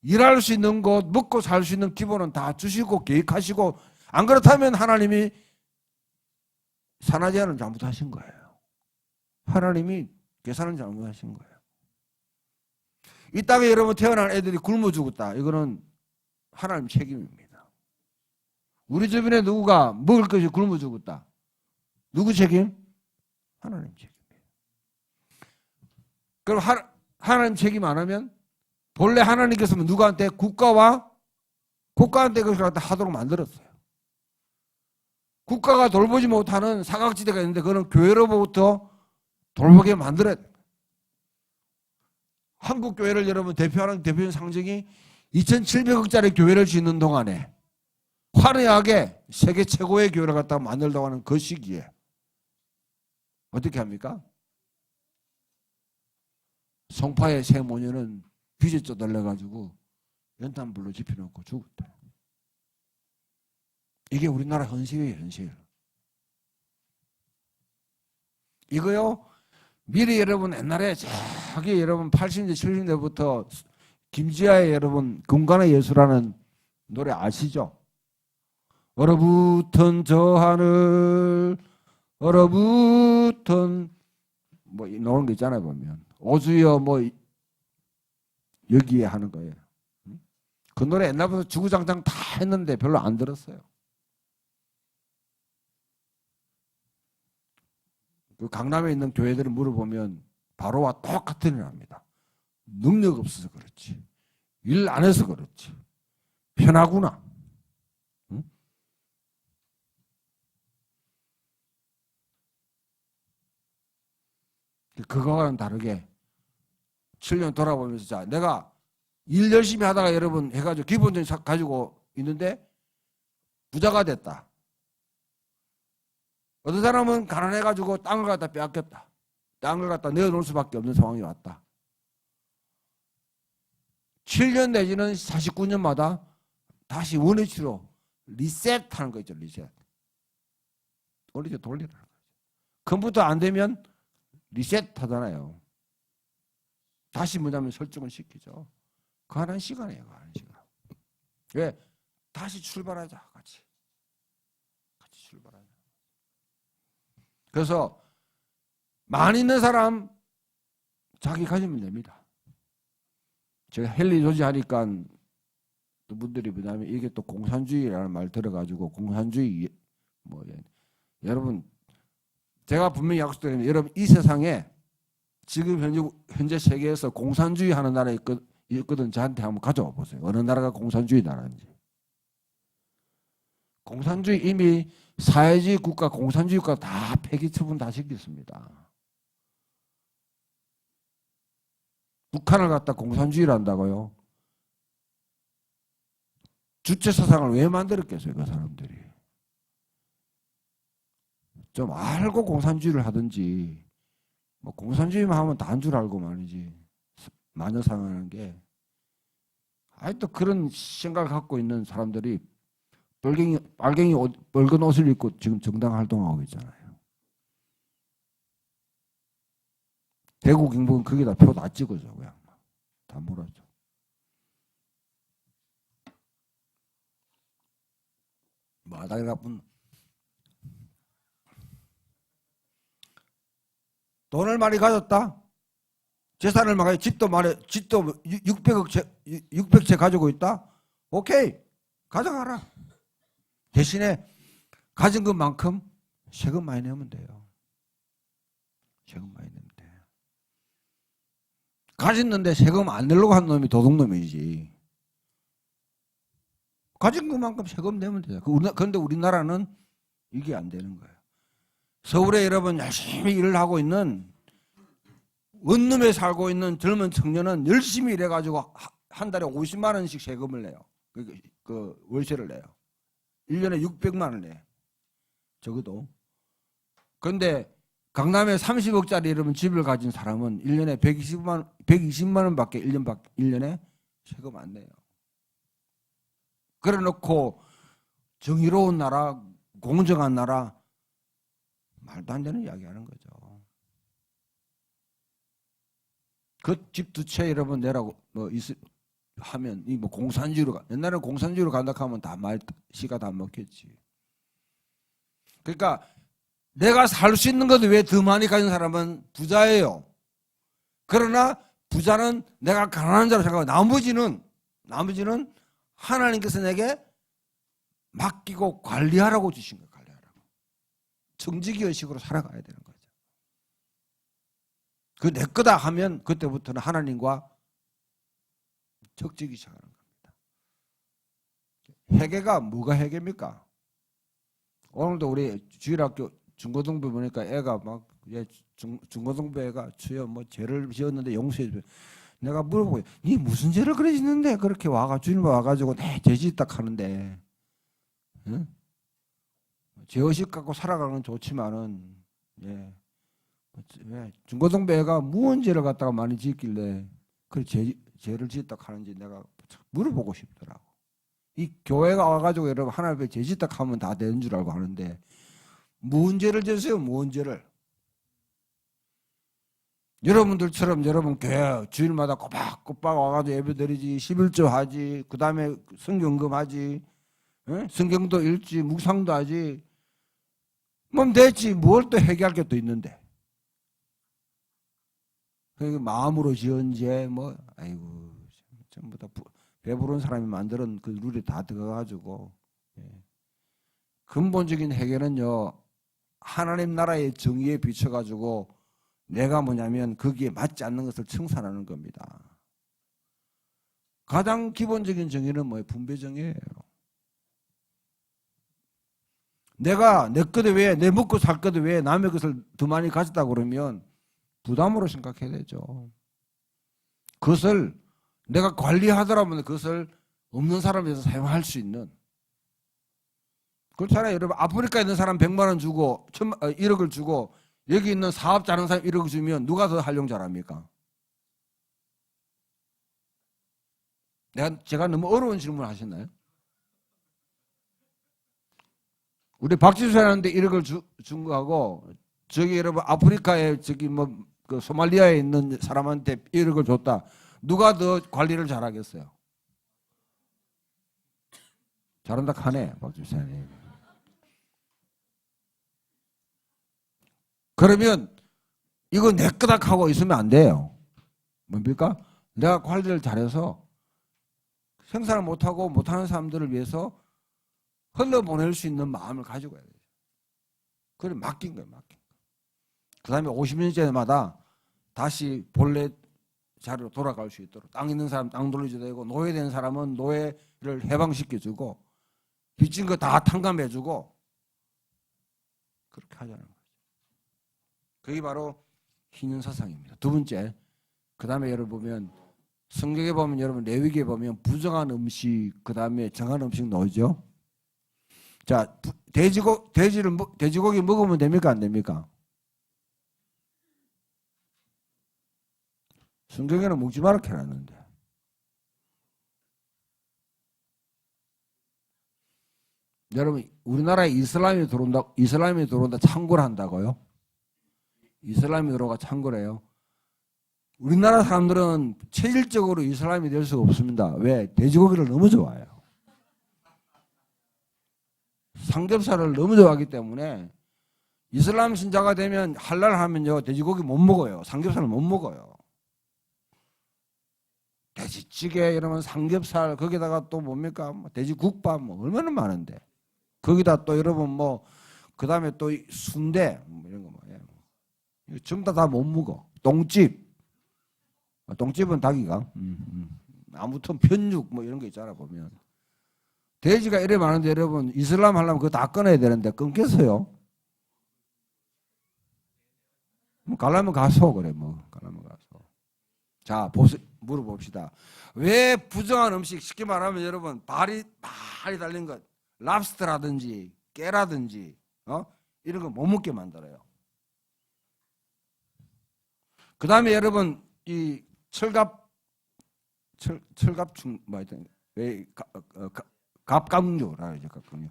일할 수 있는 곳, 먹고 살 수 있는 기본은 다 주시고 계획하시고 안 그렇다면 하나님이 산하 제한을 잘못하신 거예요. 하나님이 계산을 잘못하신 거예요. 이 땅에 여러분 태어난 애들이 굶어 죽었다. 이거는 하나님 책임입니다. 우리 주변에 누구가 먹을 것이 굶어 죽었다. 누구 책임? 하나님 책임이에요. 그럼 하나님 책임 안 하면 본래 하나님께서 누구한테 국가한테 그걸 갖다 하도록 만들었어요. 국가가 돌보지 못하는 사각지대가 있는데 그거는 교회로부터 돌보게 만들어야 돼. 한국 교회를 여러분 대표하는 대표적인 상징이 2,700억짜리 교회를 짓는 동안에 화려하게 세계 최고의 교회를 갖다 만들려고 하는 그 시기에 어떻게 합니까? 송파의 새 모녀는 귀재 쪼달려가지고 연탄불로 지펴놓고 죽었다. 이게 우리나라 현실이에요. 현실. 이거요. 미리 여러분 옛날에 저기 여러분 80년대 70년대부터 김지아의 여러분 공간의 예수라는 노래 아시죠? 얼어붙은 저 하늘 얼어붙은 뭐 나오는 거 있잖아요. 보면 오주여 뭐 여기에 하는 거예요. 그 노래 옛날부터 주구장창 다 했는데 별로 안 들었어요. 그 강남에 있는 교회들을 물어보면 바로와 똑같은 일 합니다. 능력 없어서 그렇지. 일 안 해서 그렇지. 편하구나. 응? 그거와는 다르게 7년 돌아보면서 자, 내가 일 열심히 하다가 여러분 해가지고 기본적인 가지고 있는데 부자가 됐다. 어떤 사람은 가난해가지고 땅을 갖다 빼앗겼다. 땅을 갖다 내어놓을 수밖에 없는 상황이 왔다. 7년 내지는 49년마다 다시 원위치로 리셋하는 거 있죠. 리셋. 원위치 돌리라는 거죠. 컴퓨터 안 되면 리셋 하잖아요. 다시 뭐냐면 설정을 시키죠. 그 하는 시간이에요. 그 하는 시간. 왜? 다시 출발하자. 같이 출발하자. 그래서 많이 있는 사람 자기 가지면 됩니다. 제가 헨리 조지 하니까 또 분들이 뭐냐면 이게 또 공산주의라는 말 들어가지고 공산주의 뭐 여러분 제가 분명히 약속드리면 여러분 이 세상에 지금 현재 세계에서 공산주의 하는 나라 있거든. 저한테 한번 가져와 보세요. 어느 나라가 공산주의 나라인지. 공산주의 이미 사회주의 국가, 공산주의 국가 다 폐기 처분 다 시켰습니다. 북한을 갖다 공산주의를 한다고요? 주체 사상을 왜 만들었겠어요, 그 사람들이? 좀 알고 공산주의를 하든지, 뭐 공산주의만 하면 다 한 줄 알고 말이지. 마녀사냥하는 게. 아직도 그런 생각을 갖고 있는 사람들이 빨갱이 빨간 옷을 입고 지금 정당 활동하고 있잖아요. 대구 경북은 거기다 표 다 찍어줘. 그냥 다 몰아줘. 마당에 나쁜 돈을 많이 가졌다. 재산을 많이 집도 600채 가지고 있다. 오케이. 가져가라. 대신에 가진 것만큼 세금 많이 내면 돼요. 세금 많이 내면 돼. 가졌는데 세금 안 내려고 한 놈이 도둑놈이지. 가진 것만큼 세금 내면 돼요. 그런데 우리나라는 이게 안 되는 거예요. 서울에 여러분 열심히 일을 하고 있는 원룸에 살고 있는 젊은 청년은 열심히 일해가지고 한 달에 50만 원씩 세금을 내요. 그 월세를 내요. 1년에 600만 원 내. 적어도. 그런데 강남에 30억짜리 여러분 집을 가진 사람은 1년에 120만 원밖에 1년에 세금 안 내요. 그래 놓고 정의로운 나라, 공정한 나라, 말도 안 되는 이야기 하는 거죠. 그 집 두 채 여러분 내라고 하면 이 뭐 공산주의로 옛날에는 공산주의로 간다 하면 다 시가 다 먹겠지. 그러니까 내가 살 수 있는 것도 왜 더 많이 가진 사람은 부자예요. 그러나 부자는 내가 가난한 자로 생각하고 나머지는 하나님께서 내게 맡기고 관리하라고 주신 거예요. 관리하라고. 정직의 의식으로 살아가야 되는 거죠. 그 내 거다 하면 그때부터는 하나님과 적직이 시작하는 겁니다. 회개가 뭐가 회개입니까? 오늘도 우리 주일학교 중고등부 보니까 애가 막 중고등부 애가 주여 뭐 죄를 지었는데 용서해 줘. 내가 물어보고 니 무슨 죄를 그래 짓는데 그렇게 주님 와가지고 내 죄짓 딱 하는데, 응? 죄의식 갖고 살아가는 건 좋지만은 예. 왜 중고등부 애가 무슨 죄를 갖다가 많이 짓길래 그 죄를 짓다 하는지 내가 물어보고 싶더라고. 이 교회가 와가지고 여러분 하나님 앞에 죄 짓다 하면 다 되는 줄 알고 하는데 무슨 죄를 졌어요? 무슨 죄를? 여러분들처럼 여러분 교회 주일마다 꼬박꼬박 와가지고 예배 드리지, 11조 하지, 그 다음에 성경금 하지, 응? 성경도 읽지, 묵상도 하지, 뭐 됐지. 뭘 또 해결할 게 또 있는데. 마음으로 지은 죄, 뭐, 아이고, 전부 다 배부른 사람이 만드는 그 룰이 다 들어가가지고, 예. 근본적인 해결은요, 하나님 나라의 정의에 비춰가지고, 내가 뭐냐면 거기에 맞지 않는 것을 청산하는 겁니다. 가장 기본적인 정의는 뭐예요? 분배정의예요. 내가 내 것에 왜, 내 먹고 살 것에 왜 남의 것을 더 많이 가졌다 그러면, 부담으로 생각해야 되죠. 그것을 내가 관리하더라면 그것을 없는 사람에서 사용할 수 있는. 그렇잖아요. 여러분 아프리카에 있는 사람 100만 원 주고 1억을 주고 여기 있는 사업자 하는 사람 1억 주면 누가 더 활용 잘합니까? 제가 너무 어려운 질문을 하셨나요? 우리 박지수 사람한테 1억을 준 거하고 저기 여러분 아프리카에 저기 뭐 그 소말리아에 있는 사람한테 1억을 줬다. 누가 더 관리를 잘하겠어요? 잘한다 하네, 박지수 사님. 그러면 이거 내 거다 하고 있으면 안 돼요. 뭡니까? 내가 관리를 잘해서 생산을 못하고 못하는 사람들을 위해서 흘러보낼 수 있는 마음을 가지고 해야 돼요. 그걸 맡긴 거예요. 맡긴 거. 그 다음에 50년째마다 다시 본래 자리로 돌아갈 수 있도록 땅 있는 사람 땅 돌려줘야 되고 노예된 사람은 노예를 해방시켜주고 빚진 거 다 탕감해주고 그렇게 하자는 거죠. 그게 바로 희년사상입니다. 두 번째, 그 다음에 여러분 보면 성경에 보면 여러분 레위기에 보면 부정한 음식 그 다음에 정한 음식 나오죠. 자, 돼지고기 먹으면 됩니까 안 됩니까? 성경에는 먹지 말라 해놨는데. 여러분 우리나라에 이슬람이 들어온다 창궐 한다고요? 이슬람이 들어가 창궐해요. 우리나라 사람들은 체질적으로 이슬람이 될 수가 없습니다. 왜? 돼지고기를 너무 좋아해요. 삼겹살을 너무 좋아하기 때문에 이슬람 신자가 되면 할랄 하면요 돼지고기 못 먹어요. 삼겹살을 못 먹어요. 돼지찌개 이러면 삼겹살 거기다가 또 뭡니까 돼지국밥 뭐 얼마나 많은데 거기다 또 여러분 뭐 그 다음에 또 순대 뭐 이런 거 뭐예요. 전부 다 못 먹어. 똥집은 닭이가 아무튼 편육 뭐 이런 거 있잖아 보면 돼지가 이래 많은데 여러분 이슬람 하려면 그거 다 끊어야 되는데 끊겠어요? 뭐 가려면 가서 그래 뭐 가려면 가서. 자 물어봅시다. 왜 부정한 음식 쉽게 말하면 여러분 발이 달린 것 랍스터라든지 깨라든지 이런 거 못 먹게 만들어요. 그 다음에 여러분 이 철갑충 왜 갑각류라 이제 갑각류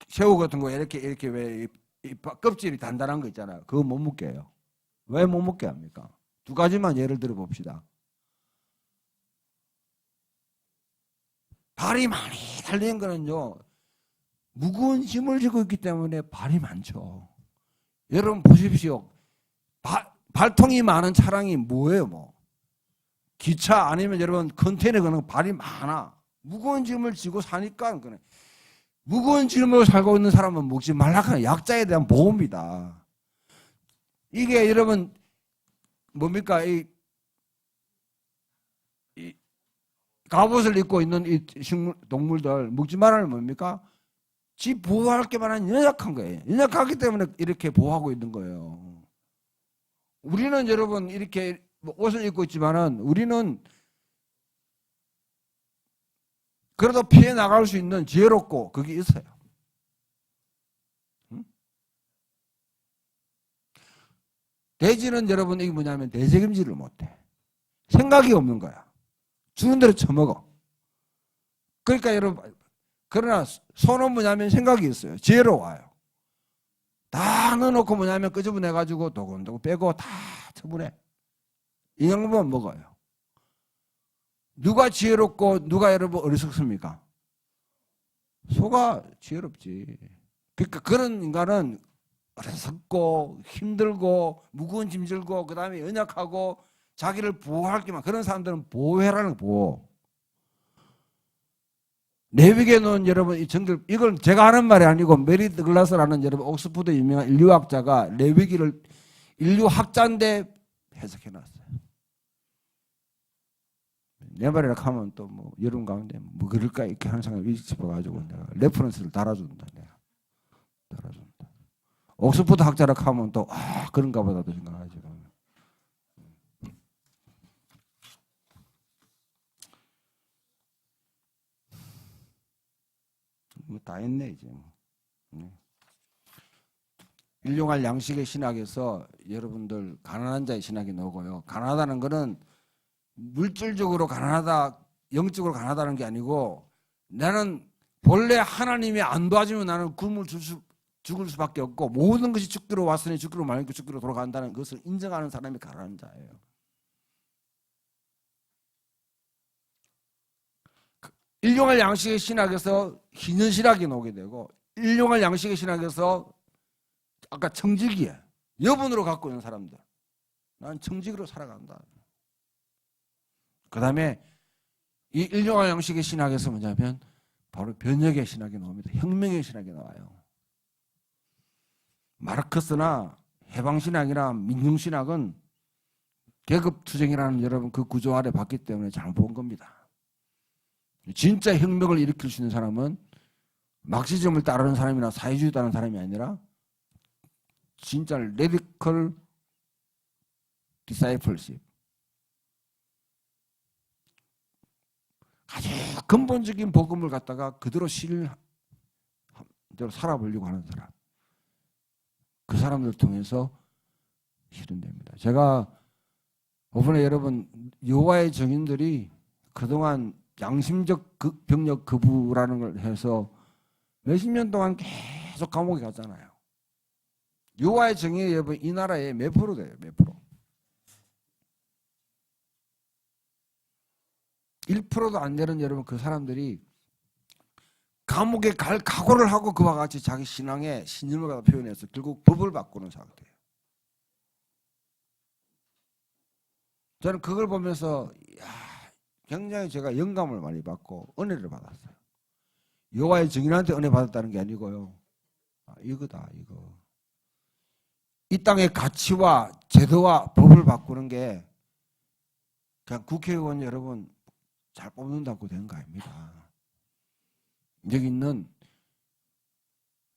새우 같은 거 이렇게 왜 이 껍질이 단단한 거 있잖아요. 그거 못 먹게 해요. 왜 못 먹게 합니까? 두 가지만 예를 들어 봅시다. 발이 많이 달리는 거는요 무거운 힘을 지고 있기 때문에 발이 많죠. 여러분 보십시오. 발통이 많은 차량이 뭐예요? 뭐 기차 아니면 여러분 컨테이너 그런 발이 많아. 무거운 짐을 지고 사니까 그래. 무거운 짐을 살고 있는 사람은 먹지 말라 하는 약자에 대한 보호입니다. 이게 여러분 뭡니까? 이 갑옷을 입고 있는 이 동물들 먹지 말라는 뭡니까? 지 보호할 게 많은 연약한 거예요. 연약하기 때문에 이렇게 보호하고 있는 거예요. 우리는 여러분 이렇게 옷을 입고 있지만은 우리는 그래도 피해 나갈 수 있는 지혜롭고 그게 있어요. 응? 돼지는 여러분 이게 뭐냐면 대책임지를 못해. 생각이 없는 거야. 주는 대로 처먹어. 그러니까 여러분 그러나 소는 뭐냐면 생각이 있어요. 지혜로워요. 다 넣어놓고 뭐냐면 끄집어내가지고 도곤도곤 빼고 다 처분해. 이 양반만 먹어요. 누가 지혜롭고 누가 여러분 어리석습니까? 소가 지혜롭지. 그러니까 그런 인간은 어리석고 힘들고 무거운 짐 들고 그 다음에 연약하고 자기를 보호할 게만 그런 사람들은 보호해라는 보호. 레위기에는 여러분 이 정글 이걸 제가 하는 말이 아니고 메리 드글라스라는 여러분 옥스퍼드 유명한 인류학자가 레위기를 인류학자인데 해석해놨어요. 내 말이라 하면 또 뭐 여러분 가운데 뭐 그럴까 이렇게 항상 싶어가지고 내가 레퍼런스를 달아준다. 내가 달아준다. 옥스퍼드 학자라 하면 또 그런가 보다도 생각하지. 뭐 다 했네 이제. 일용할 양식의 신학에서 여러분들 가난한 자의 신학이 나오고요. 가난하다는 거는 물질적으로 가난하다, 영적으로 가난하다는 게 아니고 나는 본래 하나님이 안 도와주면 나는 굶을 죽을 수밖에 없고 모든 것이 죽기로 왔으니 죽기로 말고 죽기로 돌아간다는 것을 인정하는 사람이 가난한 자예요. 일용할 양식의 신학에서 희년신학이 나오게 되고 일용할 양식의 신학에서 아까 청직이에 여분으로 갖고 있는 사람들 난 청직으로 살아간다. 그 다음에 이 일용할 양식의 신학에서 뭐냐면 바로 변혁의 신학이 나옵니다. 혁명의 신학이 나와요. 마르크스나 해방신학이나 민중신학은 계급투쟁이라는 여러분 그 구조 아래 봤기 때문에 잘못 본 겁니다. 진짜 혁명을 일으킬 수 있는 사람은 막시즘을 따르는 사람이나 사회주의 따르는 사람이 아니라 진짜 레디컬 디사이플십 아주 근본적인 복음을 갖다가 그대로 살아보려고 하는 사람 그 사람들을 통해서 실현됩니다. 제가 이번에 여러분 여호와의 증인들이 그동안 양심적 병력 거부라는 걸 해서 몇십 년 동안 계속 감옥에 갔잖아요. 여호와의 증인이 여러분 이 나라에 몇 프로 돼요? 몇 프로? 1%도 안 되는 여러분 그 사람들이 감옥에 갈 각오를 하고 그와 같이 자기 신앙의 신념을 갖다 표현해서 결국 법을 바꾸는 상태예요. 저는 그걸 보면서 굉장히 제가 영감을 많이 받고 은혜를 받았어요. 여호와의 증인한테 은혜 받았다는 게 아니고요. 이거다 이거. 이 땅의 가치와 제도와 법을 바꾸는 게 그냥 국회의원 여러분 잘 뽑는다고 되는 거 아닙니다. 여기 있는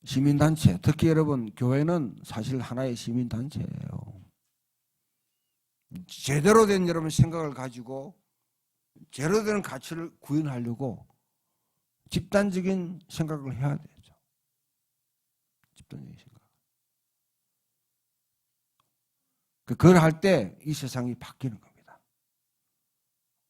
시민단체, 특히 여러분 교회는 사실 하나의 시민단체예요. 제대로 된 여러분 생각을 가지고 제대로 된 가치를 구현하려고 집단적인 생각을 해야 되죠. 집단적인 생각. 그걸 할 때 이 세상이 바뀌는 겁니다.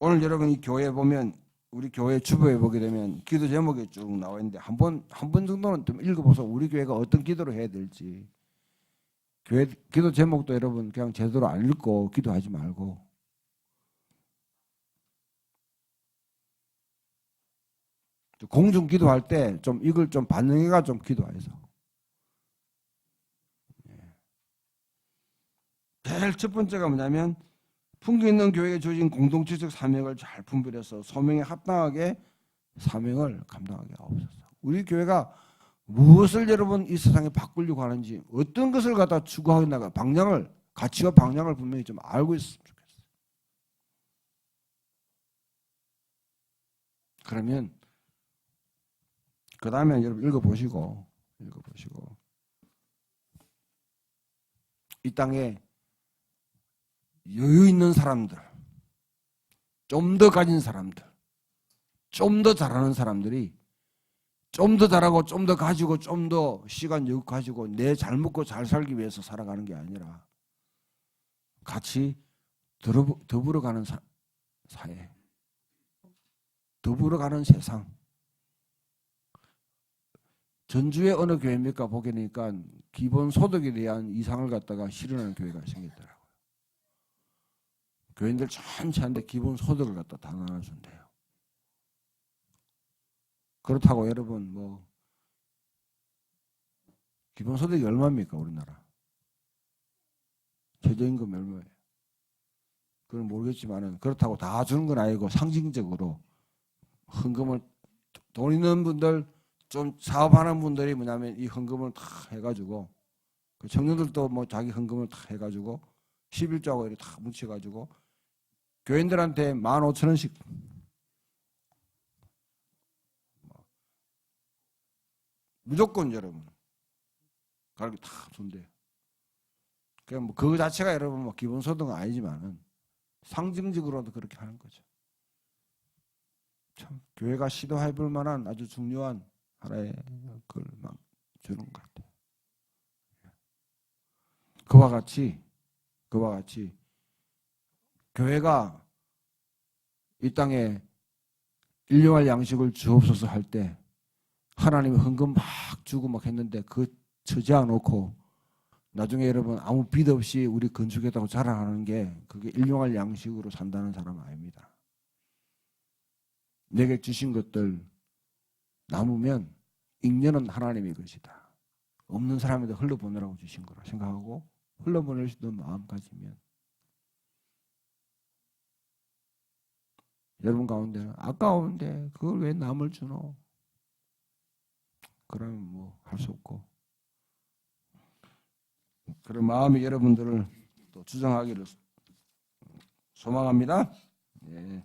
오늘 여러분 이 교회 보면 우리 교회 주보에 보게 되면 기도 제목이 쭉 나와 있는데 한 번 정도는 좀 읽어보세요. 우리 교회가 어떤 기도를 해야 될지. 교회 기도 제목도 여러분 그냥 제대로 안 읽고 기도하지 말고 공중 기도할 때 좀 이걸 좀 반영해가 좀 기도해서. 제일 첫 번째가 뭐냐면 품격 있는 교회에 주어진 공동체적 사명을 잘 분별해서 소명에 합당하게 사명을 감당하게 하옵소서. 우리 교회가 무엇을 여러분 이 세상에 바꾸려고 하는지 어떤 것을 갖다 추구하게 나가 방향을 가치와 방향을 분명히 좀 알고 있으면 좋겠어요. 그러면 그 다음에 여러분 읽어보시고 이 땅에 여유 있는 사람들, 좀 더 가진 사람들, 좀 더 잘하는 사람들이 좀 더 잘하고 좀 더 가지고 좀 더 시간 여유 가지고 내 잘 먹고 잘 살기 위해서 살아가는 게 아니라 같이 더불어가는 사회, 더불어가는 세상. 전주의 어느 교회입니까? 보게 되니까 기본소득에 대한 이상을 갖다가 실현하는 교회가 생겼더라고요. 교인들 전체한테 기본소득을 갖다 다 나눠준대요. 그렇다고 여러분 뭐 기본소득이 얼마입니까? 우리나라 최저임금 얼마예요? 그건 모르겠지만은 그렇다고 다 주는 건 아니고 상징적으로 헌금을 돈 있는 분들 좀 사업하는 분들이 뭐냐면 이 헌금을 다 해가지고 그 청년들도 뭐 자기 헌금을 다 해가지고 11조하고 이렇게 다 뭉쳐가지고 교인들한테 15,000원씩 무조건 여러분 가르쳐 다 준대요. 그냥 뭐 그 자체가 여러분 뭐 기본소득은 아니지만은 상징적으로도 그렇게 하는 거죠. 참 교회가 시도해볼 만한 아주 중요한 하나의 걸 막 주는 것 같아요. 그와 같이 교회가 이 땅에 일용할 양식을 주옵소서 할 때 하나님이 헌금 막 주고 막 했는데 그 처지하 놓고 나중에 여러분 아무 빚 없이 우리 건축했다고 자랑하는 게 그게 일용할 양식으로 산다는 사람은 아닙니다. 내게 주신 것들 남으면 잉여는 하나님의 것이다. 없는 사람에게 흘려보내라고 주신 거라 생각하고 흘려보낼 수 있는 마음 가지면 여러분 가운데 아까운데 그걸 왜 남을 주노? 그러면 뭐 할 수 없고 그런 마음이 여러분들을 또 주장하기를 소망합니다. 예.